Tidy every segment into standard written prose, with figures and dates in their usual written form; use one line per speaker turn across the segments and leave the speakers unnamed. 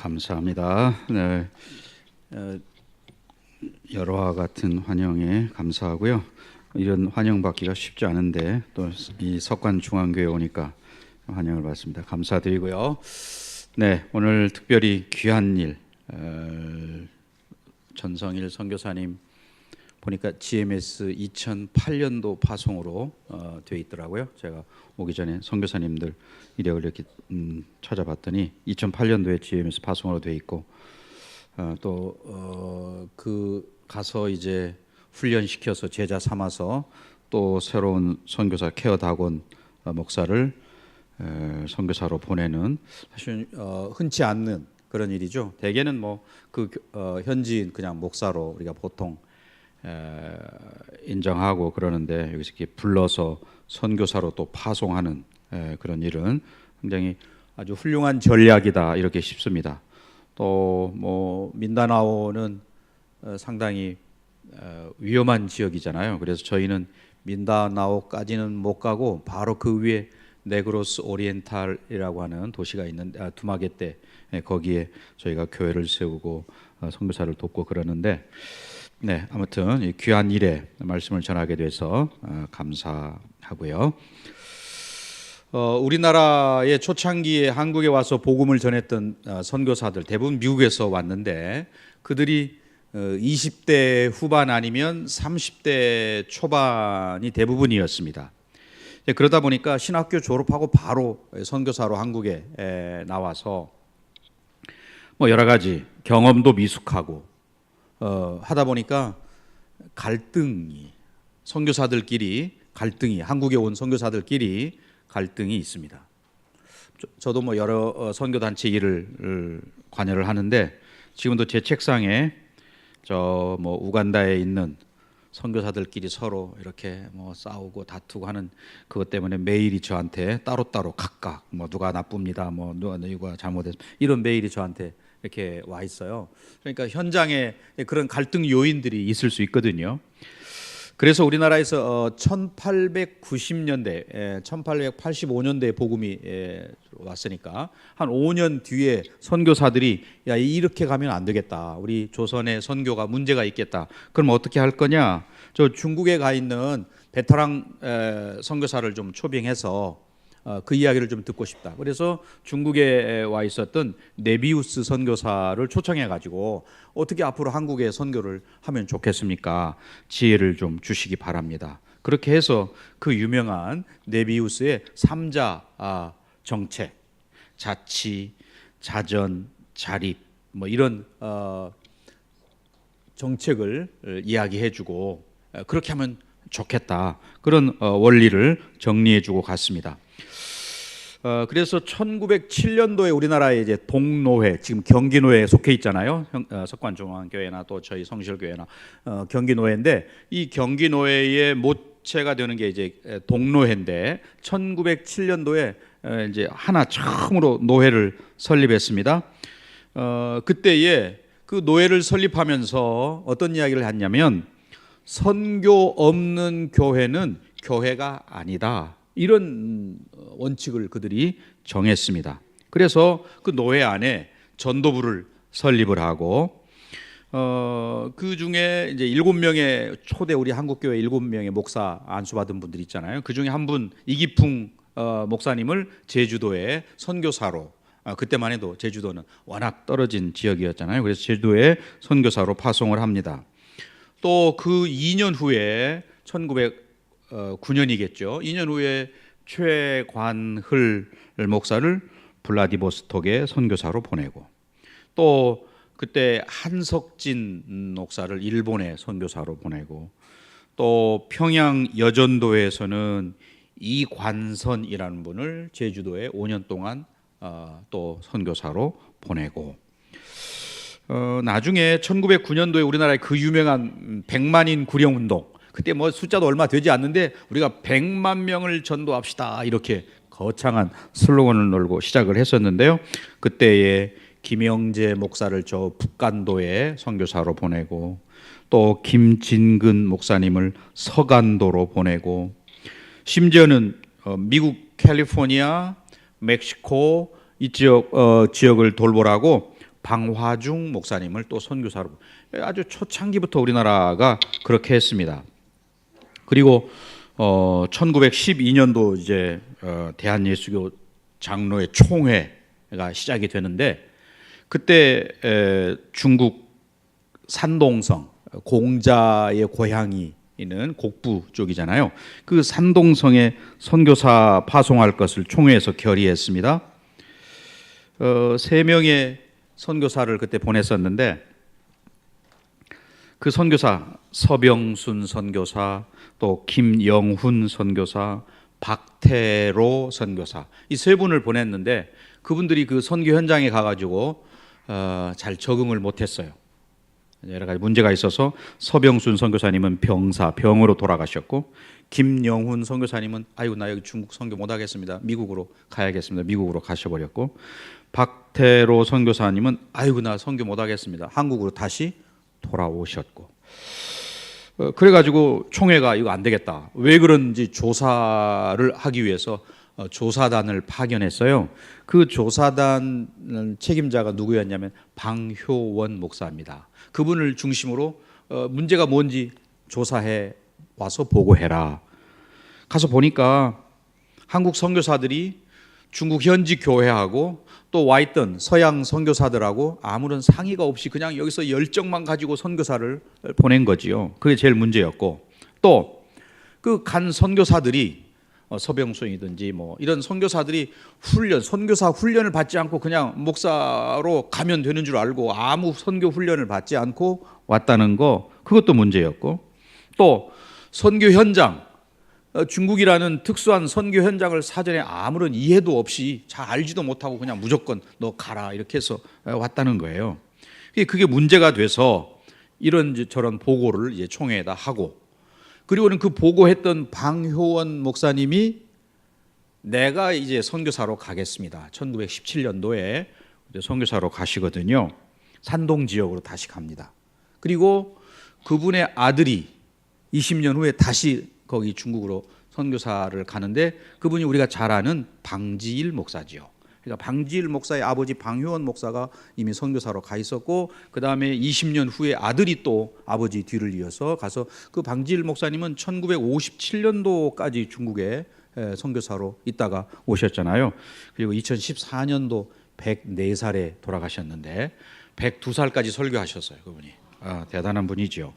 감사합니다. 네, 여러와 같은 환영에 감사하고요. 이런 환영받기가 쉽지 않은데 또 이 석관중앙교회 오니까 환영을 받습니다. 감사드리고요. 네, 오늘 특별히 귀한 일, 전성일 선교사님 보니까 GMS 2008년도 파송으로 돼 있더라고요. 제가 오기 전에 선교사님들 이력을 이렇게 찾아봤더니 2008년도에 GMS 파송으로 돼 있고 또 그 가서 이제 훈련시켜서 제자 삼아서 또 새로운 선교사 케어 다곤 목사를 선교사로 보내는 사실 흔치 않는 그런 일이죠. 대개는 뭐 그 현지인 그냥 목사로 우리가 보통 인정하고 그러는데 여기서 이렇게 불러서 선교사로 또 파송하는 그런 일은 굉장히 아주 훌륭한 전략이다 이렇게 싶습니다. 또 뭐 민다나오는 상당히 위험한 지역이잖아요. 그래서 저희는 민다나오까지는 못 가고 바로 그 위에 네그로스 오리엔탈이라고 하는 도시가 있는 두마게떼 거기에 저희가 교회를 세우고 선교사를 돕고 그러는데 네, 아무튼 이 귀한 일에 말씀을 전하게 돼서 감사하고요. 우리나라의 초창기에 한국에 와서 복음을 전했던 선교사들 대부분 미국에서 왔는데 그들이 20대 후반 아니면 30대 초반이 대부분이었습니다. 그러다 보니까 신학교 졸업하고 바로 선교사로 한국에 나와서 뭐 여러 가지 경험도 미숙하고 하다 보니까 선교사들끼리 갈등이 한국에 온 선교사들끼리 갈등이 있습니다. 저도 뭐 여러 선교 단체 일을 관여를 하는데 지금도 제 책상에 저 뭐 우간다에 있는 선교사들끼리 서로 이렇게 뭐 싸우고 다투고 하는 그것 때문에 메일이 저한테 따로따로 각각 뭐 누가 나쁩니다, 뭐 누가 잘못했습니다 이런 메일이 저한테 이렇게 와 있어요. 그러니까 현장에 그런 갈등 요인들이 있을 수 있거든요. 그래서 우리나라에서 1890년대, 1885년대에 복음이 왔으니까 한 5년 뒤에 선교사들이 야 이렇게 가면 안 되겠다. 우리 조선의 선교가 문제가 있겠다. 그럼 어떻게 할 거냐? 저 중국에 가 있는 베테랑 선교사를 좀 초빙해서 그 이야기를 좀 듣고 싶다. 그래서 중국에 와 있었던 네비우스 선교사를 초청해 가지고 어떻게 앞으로 한국에 선교를 하면 좋겠습니까? 지혜를 좀 주시기 바랍니다. 그렇게 해서 그 유명한 네비우스의 3자 정책, 자치, 자전, 자립 뭐 이런 정책을 이야기해 주고 그렇게 하면 좋겠다. 그런 원리를 정리해 주고 갔습니다. 그래서 1907년도에 우리나라에 이제 동노회, 지금 경기노회에 속해 있잖아요. 석관중앙교회나 또 저희 성실교회나 경기노회인데 이 경기노회의 모체가 되는 게 이제 동노회인데 1907년도에 이제 하나 처음으로 노회를 설립했습니다. 그때에 그 노회를 설립하면서 어떤 이야기를 했냐면 선교 없는 교회는 교회가 아니다. 이런 원칙을 그들이 정했습니다. 그래서 그 노회 안에 전도부를 설립을 하고 그 중에 이제 7명의 초대 우리 한국교회 7명의 목사 안수받은 분들 있잖아요. 그 중에 한 분 이기풍 목사님을 제주도에 선교사로 그때만 해도 제주도는 워낙 떨어진 지역이었잖아요. 그래서 제주도에 선교사로 파송을 합니다. 또 그 2년 후에 1909년이겠죠. 2년 후에 최관hl 목사를 블라디보스톡에 선교사로 보내고 또 그때 한석진 목사를 일본에 선교사로 보내고 또 평양 여전도에서는 이관선이라는 분을 제주도에 5년 동안 또 선교사로 보내고 나중에 1909년도에 우리나라의 그 유명한 100만인 구령운동 그때 뭐 숫자도 얼마 되지 않는데 우리가 100만 명을 전도합시다 이렇게 거창한 슬로건을 놀고 시작을 했었는데요. 그때에 김영재 목사를 저 북간도에 선교사로 보내고 또 김진근 목사님을 서간도로 보내고 심지어는 미국 캘리포니아, 멕시코 이 지역을 돌보라고 방화중 목사님을 또 선교사로 아주 초창기부터 우리나라가 그렇게 했습니다. 그리고 1912년도 이제 대한예수교 장로회 총회가 시작이 되는데 그때 중국 산동성 공자의 고향이 있는 곡부 쪽이잖아요. 그 산동성에 선교사 파송할 것을 총회에서 결의했습니다. 3명의 선교사를 그때 보냈었는데 그 선교사 서병순 선교사, 또 김영훈 선교사, 박태로 선교사 이 세 분을 보냈는데 그분들이 그 선교 현장에 가가지고 잘 적응을 못했어요. 여러 가지 문제가 있어서 서병순 선교사님은 병으로 돌아가셨고 김영훈 선교사님은 아이고 나 여기 중국 선교 못하겠습니다. 미국으로 가야겠습니다. 미국으로 가셔버렸고 박태로 선교사님은 아이고 나 선교 못하겠습니다. 한국으로 다시 돌아오셨고 그래가지고 총회가 이거 안 되겠다. 왜 그런지 조사를 하기 위해서 조사단을 파견했어요. 그 조사단 책임자가 누구였냐면 방효원 목사입니다. 그분을 중심으로 문제가 뭔지 조사해 와서 보고해라. 가서 보니까 한국 선교사들이 중국 현지 교회하고 또 와 있던 서양 선교사들하고 아무런 상의가 없이 그냥 여기서 열정만 가지고 선교사를 보낸 거지요. 그게 제일 문제였고 또 그 간 선교사들이 서병순이든지 뭐 이런 선교사들이 선교사 훈련을 받지 않고 그냥 목사로 가면 되는 줄 알고 아무 선교 훈련을 받지 않고 왔다는 거 그것도 문제였고 또 선교 현장 중국이라는 특수한 선교 현장을 사전에 아무런 이해도 없이 잘 알지도 못하고 그냥 무조건 너 가라 이렇게 해서 왔다는 거예요. 그게 문제가 돼서 이런 저런 보고를 이제 총회에다 하고 그리고는 그 보고했던 방효원 목사님이 내가 이제 선교사로 가겠습니다. 1917년도에 선교사로 가시거든요. 산동 지역으로 다시 갑니다. 그리고 그분의 아들이 20년 후에 다시 거기 중국으로 선교사를 가는데 그분이 우리가 잘 아는 방지일 목사지요. 그러니까 방지일 목사의 아버지 방효원 목사가 이미 선교사로 가 있었고 그 다음에 20년 후에 아들이 또 아버지 뒤를 이어서 가서 그 방지일 목사님은 1957년도까지 중국에 선교사로 있다가 오셨잖아요. 그리고 2014년도 104살에 돌아가셨는데 102살까지 설교하셨어요. 그분이 대단한 분이죠.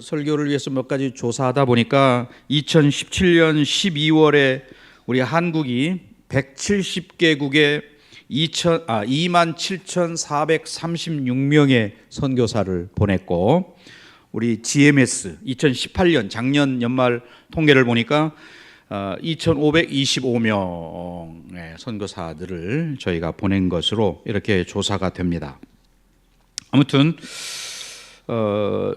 설교를 위해서 몇 가지 조사하다 보니까 2017년 12월에 우리 한국이 170개국에 27,436명의 선교사를 보냈고 우리 GMS 2018년 작년 연말 통계를 보니까 2,525명의 선교사들을 저희가 보낸 것으로 이렇게 조사가 됩니다. 아무튼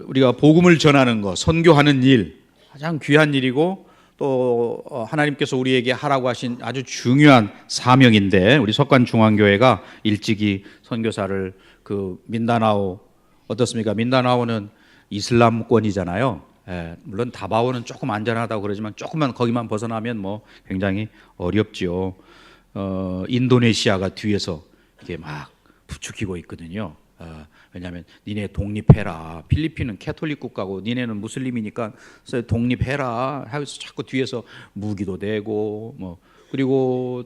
우리가 복음을 전하는 것, 선교하는 일 가장 귀한 일이고 또 하나님께서 우리에게 하라고 하신 아주 중요한 사명인데 우리 석관중앙교회가 일찍이 선교사를 그 민다나오 어떻습니까? 민다나오는 이슬람권이잖아요. 물론 다바오는 조금 안전하다고 그러지만 조금만 거기만 벗어나면 뭐 굉장히 어렵지요. 인도네시아가 뒤에서 이렇게 막 부추기고 있거든요. 왜냐하면 니네 독립해라. 필리핀은 캐톨릭 국가고 니네는 무슬림이니까 독립해라 하면서 자꾸 뒤에서 무기도 대고 뭐 그리고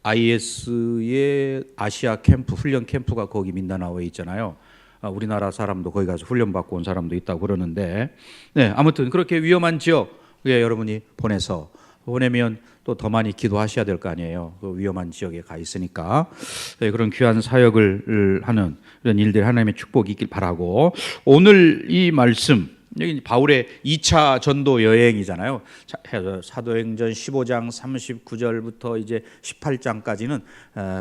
IS의 아시아 캠프 훈련 캠프가 거기 민다나오에 있잖아요. 우리나라 사람도 거기 가서 훈련받고 온 사람도 있다고 그러는데 네, 아무튼 그렇게 위험한 지역에 여러분이 보내면 또 더 많이 기도하셔야 될 거 아니에요. 그 위험한 지역에 가 있으니까 네, 그런 귀한 사역을 하는 이런 일들 하나님의 축복이 있길 바라고 오늘 이 말씀 여기 바울의 2차 전도 여행이잖아요. 사도행전 15장 39절부터 이제 18장까지는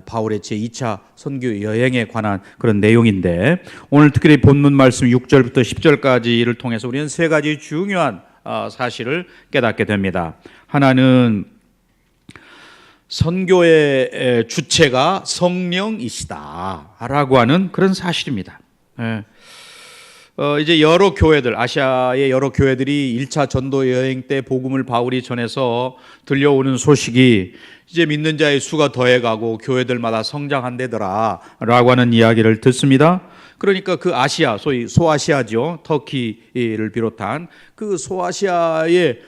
바울의 제2차 선교 여행에 관한 그런 내용인데 오늘 특별히 본문 말씀 6절부터 10절까지를 통해서 우리는 세 가지 중요한 사실을 깨닫게 됩니다. 하나는 선교의 주체가 성령이시다라고 하는 그런 사실입니다. 이제 여러 교회들, 아시아의 여러 교회들이 1차 전도 여행 때 복음을 바울이 전해서 들려오는 소식이 이제 믿는 자의 수가 더해가고 교회들마다 성장한대더라 라고 하는 이야기를 듣습니다. 그러니까 그 아시아, 소위 소아시아죠. 터키를 비롯한 그 소아시아의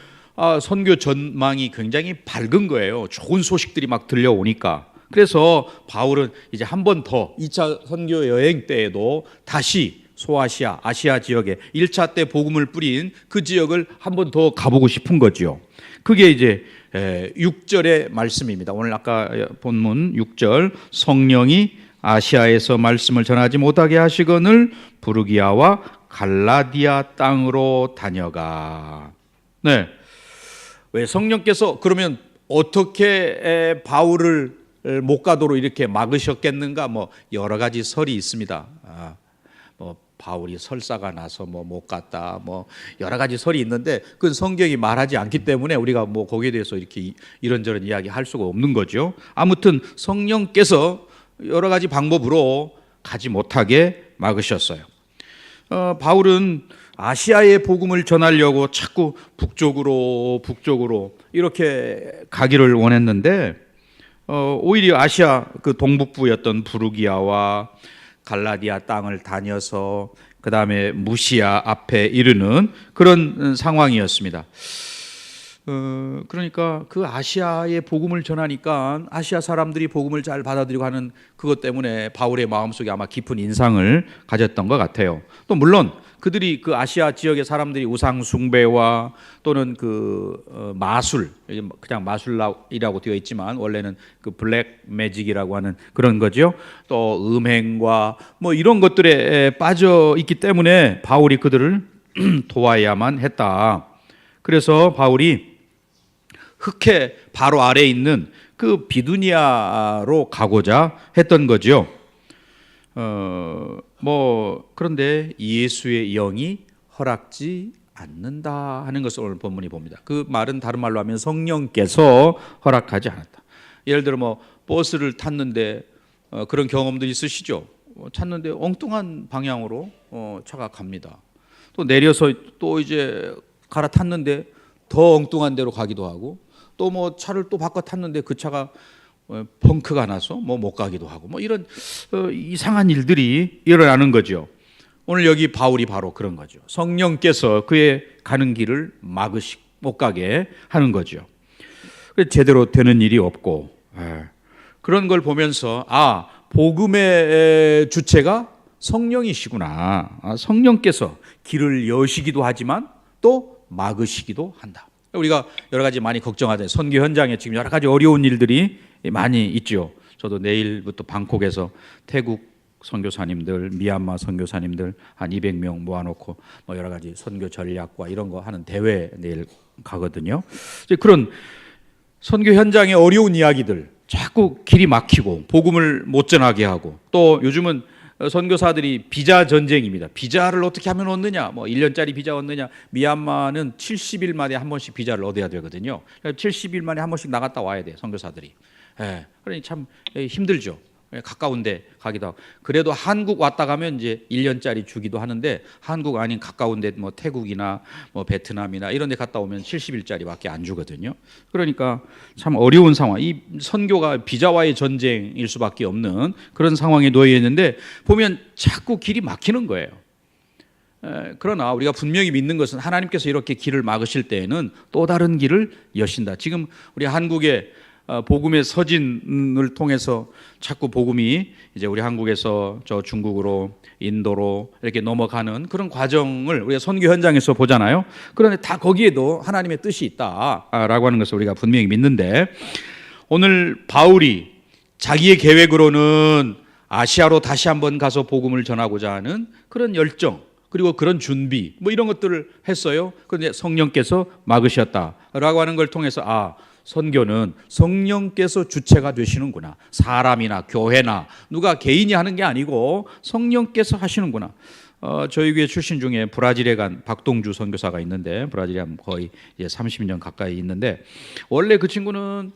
선교 전망이 굉장히 밝은 거예요. 좋은 소식들이 막 들려오니까. 그래서 바울은 이제 한 번 더 2차 선교 여행 때에도 다시 소아시아, 아시아 지역에 1차 때 복음을 뿌린 그 지역을 한 번 더 가보고 싶은 거죠. 그게 이제 6절의 말씀입니다. 오늘 아까 본문 6절, 성령이 아시아에서 말씀을 전하지 못하게 하시거늘 부르기아와 갈라디아 땅으로 다녀가. 네. 왜 성령께서 그러면 어떻게 바울을 못 가도록 이렇게 막으셨겠는가? 뭐 여러 가지 설이 있습니다. 뭐 바울이 설사가 나서 뭐 못 갔다, 뭐 여러 가지 설이 있는데 그건 성경이 말하지 않기 때문에 우리가 뭐 거기에 대해서 이렇게 이런저런 이야기할 수가 없는 거죠. 아무튼 성령께서 여러 가지 방법으로 가지 못하게 막으셨어요. 바울은 아시아의 복음을 전하려고 자꾸 북쪽으로 이렇게 가기를 원했는데 오히려 아시아 그 동북부였던 부르기아와 갈라디아 땅을 다녀서 그 다음에 무시아 앞에 이르는 그런 상황이었습니다. 그러니까 그 아시아의 복음을 전하니까 아시아 사람들이 복음을 잘 받아들이고 하는 그것 때문에 바울의 마음속에 아마 깊은 인상을 가졌던 것 같아요. 또 물론 그들이 그 아시아 지역의 사람들이 우상 숭배와 또는 그 마술, 그냥 마술이라고 되어 있지만 원래는 그 블랙 매직이라고 하는 그런 거죠. 또 음행과 뭐 이런 것들에 빠져 있기 때문에 바울이 그들을 도와야만 했다. 그래서 바울이 흑해 바로 아래에 있는 그 비두니아로 가고자 했던 거죠. 그런데 예수의 영이 허락지 않는다 하는 것을 오늘 본문이 봅니다. 그 말은 다른 말로 하면 성령께서 허락하지 않았다. 예를 들어 뭐 버스를 탔는데 그런 경험도 있으시죠? 탔는데 엉뚱한 방향으로 차가 갑니다. 또 내려서 또 이제 갈아탔는데 더 엉뚱한 데로 가기도 하고 또 뭐 차를 또 바꿔 탔는데 그 차가 펑크가 나서 못 가기도 하고 뭐 이런 이상한 일들이 일어나는 거죠. 오늘 여기 바울이 바로 그런 거죠. 성령께서 그의 가는 길을 못 가게 하는 거죠. 제대로 되는 일이 없고 그런 걸 보면서 복음의 주체가 성령이시구나. 성령께서 길을 여시기도 하지만 또 막으시기도 한다. 우리가 여러 가지 많이 걱정하던 선교 현장에 지금 여러 가지 어려운 일들이 많이 있죠. 저도 내일부터 방콕에서 태국 선교사님들, 미얀마 선교사님들 한 200명 모아놓고 뭐 여러 가지 선교 전략과 이런 거 하는 대회 내일 가거든요. 그런 선교 현장의 어려운 이야기들, 자꾸 길이 막히고 복음을 못 전하게 하고 또 요즘은 선교사들이 비자 전쟁입니다. 비자를 어떻게 하면 얻느냐? 1년짜리 비자 얻느냐? 미얀마는 70일 만에 한 번씩 비자를 얻어야 되거든요. 70일 만에 한 번씩 나갔다 와야 돼, 선교사들이. 그러니 참 힘들죠. 가까운데 가기도 하고. 그래도 한국 왔다 가면 이제 1년짜리 주기도 하는데 한국 아닌 가까운데 뭐 태국이나 뭐 베트남이나 이런 데 갔다 오면 70일짜리밖에 안 주거든요. 그러니까 참 어려운 상황. 이 선교가 비자와의 전쟁일 수밖에 없는 그런 상황에 놓여 있는데 보면 자꾸 길이 막히는 거예요. 그러나 우리가 분명히 믿는 것은 하나님께서 이렇게 길을 막으실 때에는 또 다른 길을 여신다. 지금 우리 한국의 복음의 서진을 통해서 자꾸 복음이 이제 우리 한국에서 저 중국으로 인도로 이렇게 넘어가는 그런 과정을 우리가 선교 현장에서 보잖아요. 그런데 다 거기에도 하나님의 뜻이 있다라고 하는 것을 우리가 분명히 믿는데 오늘 바울이 자기의 계획으로는 아시아로 다시 한번 가서 복음을 전하고자 하는 그런 열정 그리고 그런 준비 뭐 이런 것들을 했어요. 그런데 성령께서 막으셨다라고 하는 걸 통해서 선교는 성령께서 주체가 되시는구나. 사람이나 교회나 누가 개인이 하는 게 아니고 성령께서 하시는구나. 저희 교회 출신 중에 브라질에 간 박동주 선교사가 있는데 브라질에 거의 이제 30년 가까이 있는데 원래 그 친구는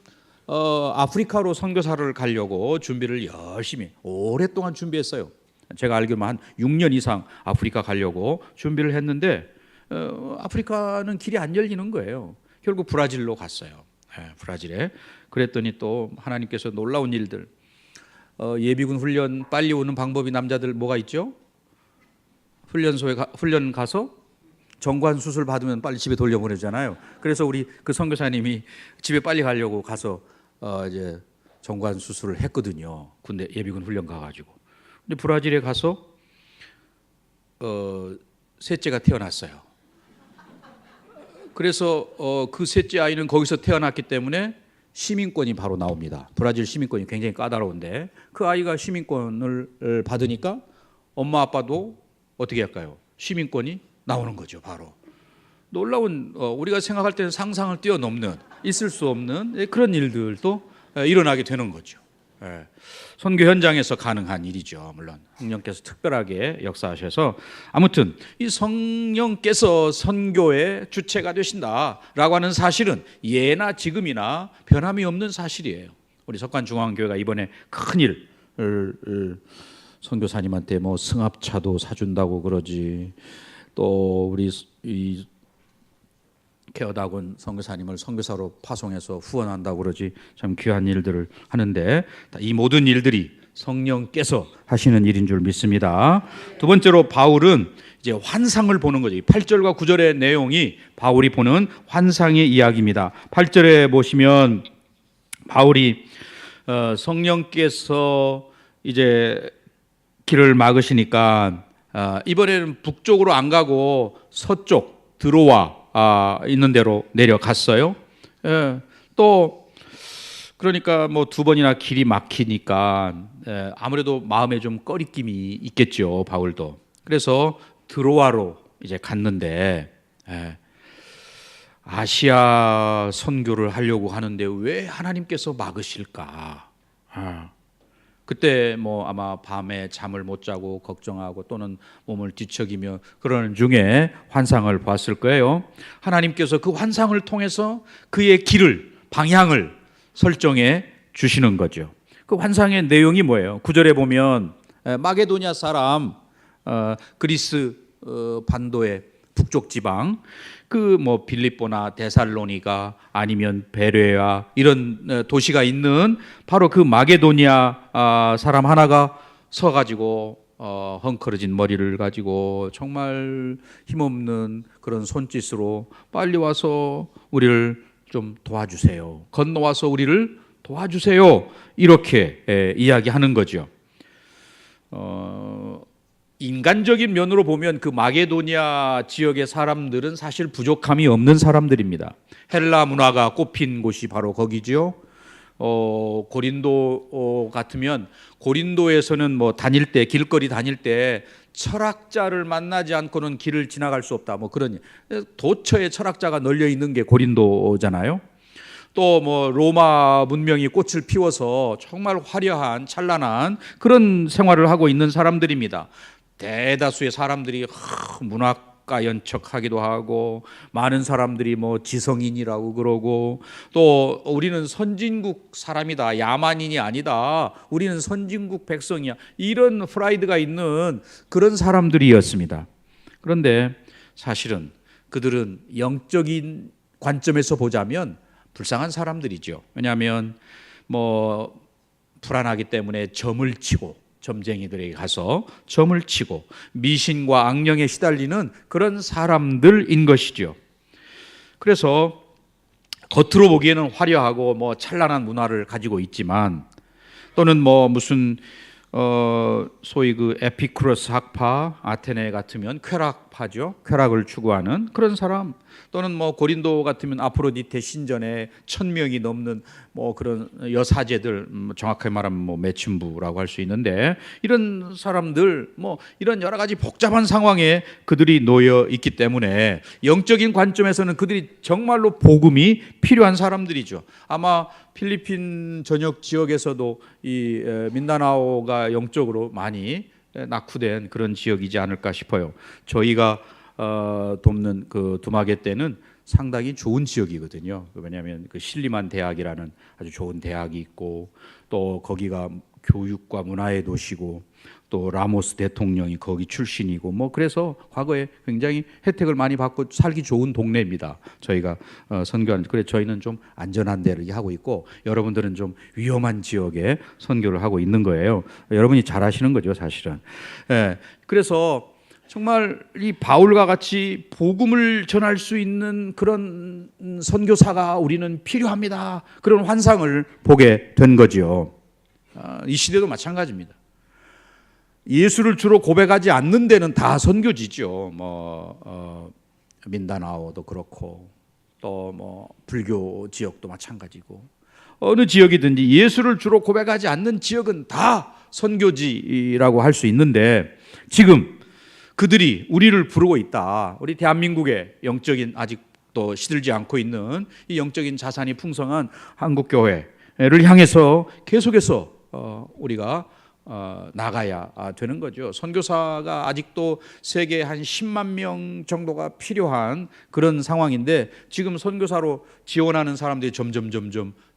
아프리카로 선교사를 가려고 준비를 열심히 오랫동안 준비했어요. 제가 알기로는 한 6년 이상 아프리카 가려고 준비를 했는데 아프리카는 길이 안 열리는 거예요. 결국 브라질로 갔어요. 브라질에. 그랬더니 또 하나님께서 놀라운 일들. 예비군 훈련 빨리 오는 방법이 남자들 뭐가 있죠? 훈련 가서 정관 수술 받으면 빨리 집에 돌려보내잖아요. 그래서 우리 그 선교사님이 집에 빨리 가려고 가서 이제 정관 수술을 했거든요. 군대 예비군 훈련 가가지고. 근데 브라질에 가서 셋째가 태어났어요. 그래서 그 셋째 아이는 거기서 태어났기 때문에 시민권이 바로 나옵니다. 브라질 시민권이 굉장히 까다로운데 그 아이가 시민권을 받으니까 엄마 아빠도 어떻게 할까요? 시민권이 나오는 거죠. 바로 놀라운 우리가 생각할 때는 상상을 뛰어넘는 있을 수 없는 그런 일들도 일어나게 되는 거죠. 선교 현장에서 가능한 일이죠. 물론 성령께서 특별하게 역사하셔서 아무튼 이 성령께서 선교의 주체가 되신다라고 하는 사실은 예나 지금이나 변함이 없는 사실이에요. 우리 석관중앙교회가 이번에 큰 일을 선교사님한테 뭐 승합차도 사준다고 그러지, 또 우리 이 케어다군 선교사님을 선교사로 파송해서 후원한다고 그러지, 참 귀한 일들을 하는데 이 모든 일들이 성령께서 하시는 일인 줄 믿습니다. 두 번째로 바울은 이제 환상을 보는 거죠. 8절과 9절의 내용이 바울이 보는 환상의 이야기입니다. 8절에 보시면 바울이 성령께서 이제 길을 막으시니까 이번에는 북쪽으로 안 가고 서쪽 드로아 있는 대로 내려갔어요. 또 그러니까 뭐 두 번이나 길이 막히니까 아무래도 마음에 좀 꺼리낌이 있겠죠, 바울도. 그래서 드로아로 이제 갔는데 아시아 선교를 하려고 하는데 왜 하나님께서 막으실까? 그때 뭐 아마 밤에 잠을 못 자고 걱정하고 또는 몸을 뒤척이며 그러는 중에 환상을 봤을 거예요. 하나님께서 그 환상을 통해서 그의 길을, 방향을 설정해 주시는 거죠. 그 환상의 내용이 뭐예요? 9절에 보면 마게도냐 사람, 그리스 반도의 북쪽 지방, 그 뭐 빌립보나 데살로니가 아니면 베레아 이런 도시가 있는 바로 그 마게도니아 사람 하나가 서가지고 헝클어진 머리를 가지고 정말 힘없는 그런 손짓으로 빨리 와서 우리를 좀 도와주세요. 건너와서 우리를 도와주세요. 이렇게 이야기하는 거죠. 인간적인 면으로 보면 그 마게도니아 지역의 사람들은 사실 부족함이 없는 사람들입니다. 헬라 문화가 꽃핀 곳이 바로 거기죠. 고린도 같으면 고린도에서는 뭐 다닐 때, 길거리 다닐 때 철학자를 만나지 않고는 길을 지나갈 수 없다. 뭐 그런 도처에 철학자가 널려 있는 게 고린도잖아요. 또 뭐 로마 문명이 꽃을 피워서 정말 화려한 찬란한 그런 생활을 하고 있는 사람들입니다. 대다수의 사람들이 문학가 연척하기도 하고 많은 사람들이 뭐 지성인이라고 그러고 또 우리는 선진국 사람이다, 야만인이 아니다, 우리는 선진국 백성이야, 이런 프라이드가 있는 그런 사람들이었습니다. 그런데 사실은 그들은 영적인 관점에서 보자면 불쌍한 사람들이죠. 왜냐하면 뭐 불안하기 때문에 점을 치고, 점쟁이들에게 가서 점을 치고 미신과 악령에 시달리는 그런 사람들인 것이죠. 그래서 겉으로 보기에는 화려하고 뭐 찬란한 문화를 가지고 있지만, 또는 뭐 무슨 소위 그 에피쿠로스 학파, 아테네 같으면 쾌락파죠. 쾌락을 추구하는 그런 사람, 또는 뭐 고린도 같으면 아프로디테 신전에 1000명이 넘는 뭐 그런 여사제들, 정확하게 말하면 뭐 매춘부라고 할 수 있는데, 이런 사람들 뭐 이런 여러 가지 복잡한 상황에 그들이 놓여 있기 때문에 영적인 관점에서는 그들이 정말로 복음이 필요한 사람들이죠. 아마 필리핀 전역 지역에서도 이 민다나오가 영적으로 많이 낙후된 그런 지역이지 않을까 싶어요. 저희가 돕는 그 두마게 때는 상당히 좋은 지역이거든요. 왜냐하면 그 실리만 대학이라는 아주 좋은 대학이 있고, 또 거기가 교육과 문화의 도시고 또 라모스 대통령이 거기 출신이고 뭐 그래서 과거에 굉장히 혜택을 많이 받고 살기 좋은 동네입니다. 저희가 선교하는 그래 저희는 좀 안전한 데를 하고 있고 여러분들은 좀 위험한 지역에 선교를 하고 있는 거예요. 여러분이 잘 하시는 거죠, 사실은. 예, 그래서 정말 이 바울과 같이 복음을 전할 수 있는 그런 선교사가 우리는 필요합니다. 그런 환상을 보게 된 거죠. 이 시대도 마찬가지입니다. 예수를 주로 고백하지 않는 데는 다 선교지죠. 민다나오도 그렇고 또 불교 지역도 마찬가지고 어느 지역이든지 예수를 주로 고백하지 않는 지역은 다 선교지라고 할 수 있는데 지금 그들이 우리를 부르고 있다. 우리 대한민국의 영적인 아직도 시들지 않고 있는 이 영적인 자산이 풍성한 한국교회를 향해서 계속해서 우리가 나가야 되는 거죠. 선교사가 아직도 세계에 한 10만 명 정도가 필요한 그런 상황인데 지금 선교사로 지원하는 사람들이 점점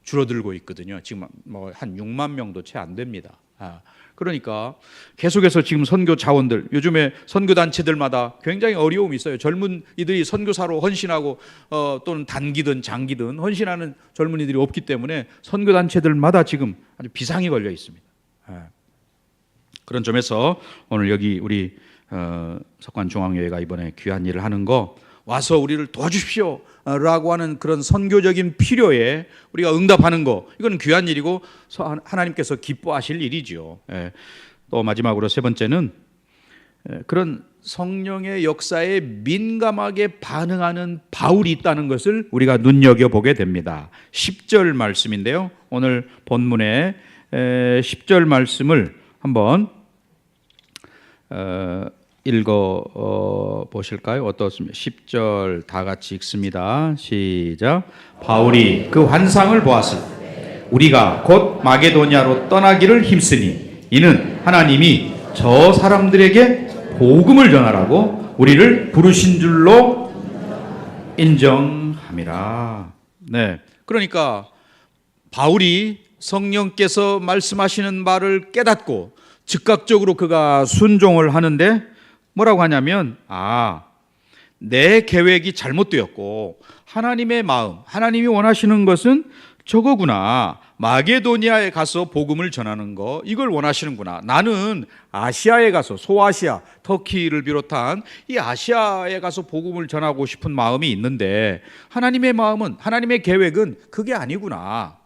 줄어들고 있거든요. 지금 한 6만 명도 채 안 됩니다. 그러니까 계속해서 지금 선교 자원들 요즘에 선교 단체들마다 굉장히 어려움이 있어요. 젊은이들이 선교사로 헌신하고 또는 단기든 장기든 헌신하는 젊은이들이 없기 때문에 선교 단체들마다 지금 아주 비상이 걸려 있습니다. 그런 점에서 오늘 여기 우리 석관중앙교회가 이번에 귀한 일을 하는 거 와서 우리를 도와주십시오 라고 하는 그런 선교적인 필요에 우리가 응답하는 거 이건 귀한 일이고 하나님께서 기뻐하실 일이죠. 또 마지막으로 세 번째는 그런 성령의 역사에 민감하게 반응하는 바울이 있다는 것을 우리가 눈여겨보게 됩니다. 10절 말씀인데요. 오늘 본문의 10절 말씀을 한번 읽어 보실까요? 어떻습니까? 10절 다 같이 읽습니다. 시작. 바울이 그 환상을 보았을 때 우리가 곧 마게도냐로 떠나기를 힘쓰니 이는 하나님이 저 사람들에게 복음을 전하라고 우리를 부르신 줄로 인정함이라. 네. 그러니까 바울이 성령께서 말씀하시는 말을 깨닫고 즉각적으로 그가 순종을 하는데 뭐라고 하냐면 내 계획이 잘못되었고 하나님의 마음, 하나님이 원하시는 것은 저거구나. 마게도니아에 가서 복음을 전하는 거 이걸 원하시는구나. 나는 아시아에 가서 소아시아, 터키를 비롯한 이 아시아에 가서 복음을 전하고 싶은 마음이 있는데 하나님의 마음은 하나님의 계획은 그게 아니구나.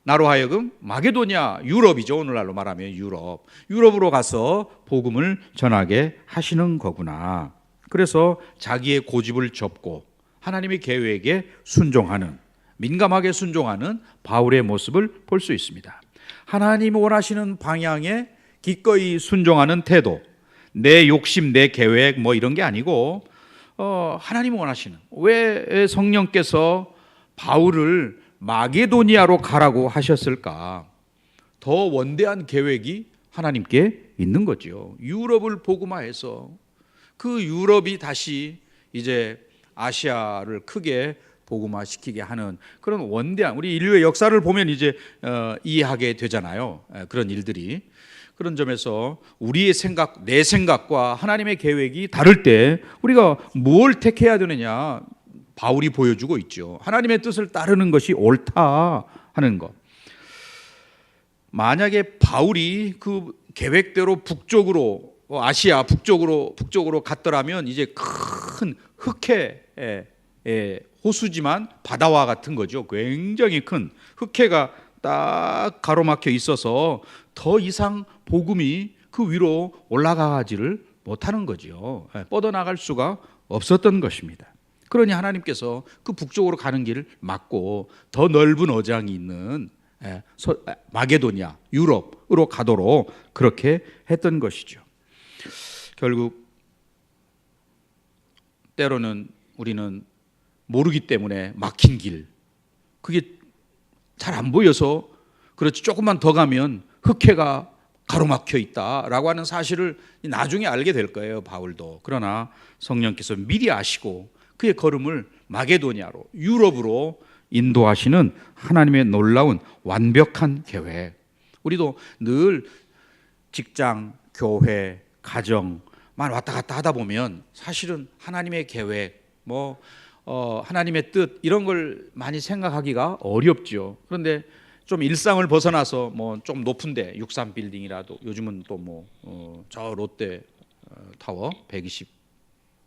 나로 하여금 마게도냐, 유럽이죠. 오늘날로 말하면 유럽으로 가서 복음을 전하게 하시는 거구나. 그래서 자기의 고집을 접고 하나님의 계획에 순종하는, 민감하게 순종하는 바울의 모습을 볼 수 있습니다. 하나님이 원하시는 방향에 기꺼이 순종하는 태도, 내 욕심, 내 계획 이런 게 아니고 하나님이 원하시는, 왜 성령께서 바울을 마게도니아로 가라고 하셨을까? 더 원대한 계획이 하나님께 있는 거죠. 유럽을 복음화해서 그 유럽이 다시 이제 아시아를 크게 복음화시키게 하는 그런 원대한, 우리 인류의 역사를 보면 이제 이해하게 되잖아요. 그런 일들이. 그런 점에서 우리의 생각, 내 생각과 하나님의 계획이 다를 때 우리가 뭘 택해야 되느냐? 바울이 보여주고 있죠. 하나님의 뜻을 따르는 것이 옳다 하는 것. 만약에 바울이 그 계획대로 북쪽으로 아시아 북쪽으로 갔더라면 이제 큰 흑해 호수지만 바다와 같은 거죠. 굉장히 큰 흑해가 딱 가로막혀 있어서 더 이상 복음이 그 위로 올라가지를 못하는 거죠. 뻗어나갈 수가 없었던 것입니다. 그러니 하나님께서 그 북쪽으로 가는 길을 막고 더 넓은 어장이 있는 마게도냐, 유럽으로 가도록 그렇게 했던 것이죠. 결국 때로는 우리는 모르기 때문에 막힌 길, 그게 잘 안 보여서 그렇지 조금만 더 가면 흑해가 가로막혀 있다라고 하는 사실을 나중에 알게 될 거예요, 바울도. 그러나 성령께서 미리 아시고 그의 걸음을 마게도냐로, 유럽으로 인도하시는 하나님의 놀라운 완벽한 계획, 우리도 늘 직장, 교회, 가정만 왔다 갔다 하다 보면 사실은 하나님의 계획, 하나님의 뜻 이런 걸 많이 생각하기가 어렵죠. 그런데 좀 일상을 벗어나서 좀 높은데 63 빌딩이라도 요즘은 또 저 롯데 타워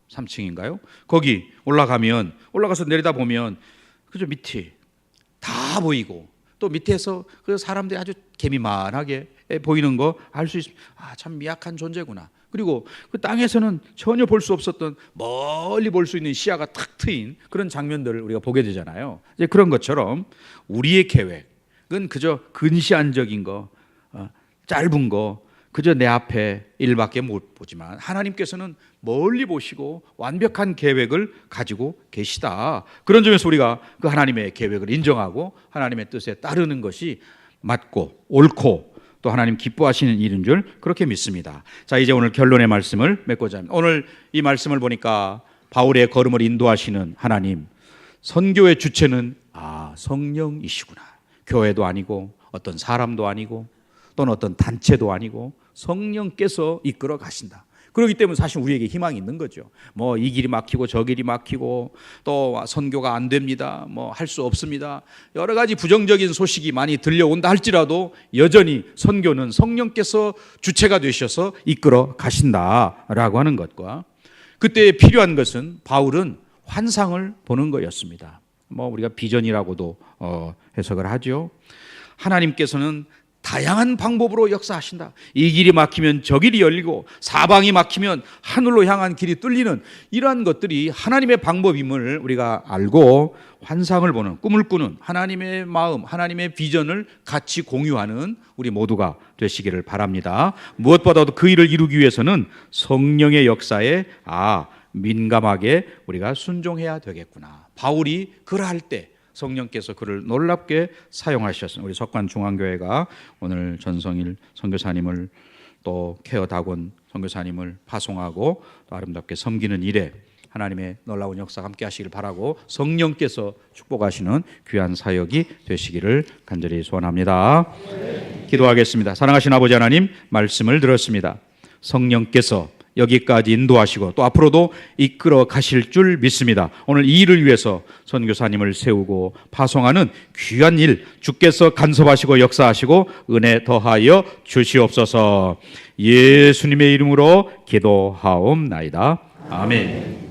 123층인가요? 거기 올라가서 내리다 보면 그저 밑이 다 보이고 또 밑에서 그 사람들이 아주 개미만하게 보이는 거 알 수 있습니다. 참 미약한 존재구나. 그리고 그 땅에서는 전혀 볼 수 없었던 멀리 볼 수 있는 시야가 탁 트인 그런 장면들을 우리가 보게 되잖아요. 이제 그런 것처럼 우리의 계획은 그저 근시안적인 거, 짧은 거, 그저 내 앞에 일밖에 못 보지만 하나님께서는 멀리 보시고 완벽한 계획을 가지고 계시다. 그런 점에서 우리가 그 하나님의 계획을 인정하고 하나님의 뜻에 따르는 것이 맞고 옳고 또 하나님 기뻐하시는 일인 줄 그렇게 믿습니다. 자, 이제 오늘 결론의 말씀을 맺고자 합니다. 오늘 이 말씀을 보니까 바울의 걸음을 인도하시는 하나님, 선교의 주체는 성령이시구나. 교회도 아니고 어떤 사람도 아니고 또는 어떤 단체도 아니고 성령께서 이끌어 가신다. 그렇기 때문에 사실 우리에게 희망이 있는 거죠. 이 길이 막히고 저 길이 막히고 또 선교가 안 됩니다. 할 수 없습니다. 여러 가지 부정적인 소식이 많이 들려온다 할지라도 여전히 선교는 성령께서 주체가 되셔서 이끌어 가신다라고 하는 것과 그때 필요한 것은 바울은 환상을 보는 거였습니다. 우리가 비전이라고도 해석을 하죠. 하나님께서는 다양한 방법으로 역사하신다. 이 길이 막히면 저 길이 열리고 사방이 막히면 하늘로 향한 길이 뚫리는 이러한 것들이 하나님의 방법임을 우리가 알고 환상을 보는, 꿈을 꾸는 하나님의 마음, 하나님의 비전을 같이 공유하는 우리 모두가 되시기를 바랍니다. 무엇보다도 그 일을 이루기 위해서는 성령의 역사에 민감하게 우리가 순종해야 되겠구나. 바울이 그러할 때 성령께서 그를 놀랍게 사용하셨습니다. 우리 석관중앙교회가 오늘 전성일 선교사님을 또 케어다곤 선교사님을 파송하고 또 아름답게 섬기는 일에 하나님의 놀라운 역사 함께 하시길 바라고 성령께서 축복하시는 귀한 사역이 되시기를 간절히 소원합니다. 기도하겠습니다. 사랑하신 아버지 하나님, 말씀을 들었습니다. 성령께서 여기까지 인도하시고 또 앞으로도 이끌어 가실 줄 믿습니다. 오늘 이 일을 위해서 선교사님을 세우고 파송하는 귀한 일 주께서 간섭하시고 역사하시고 은혜 더하여 주시옵소서. 예수님의 이름으로 기도하옵나이다. 아멘.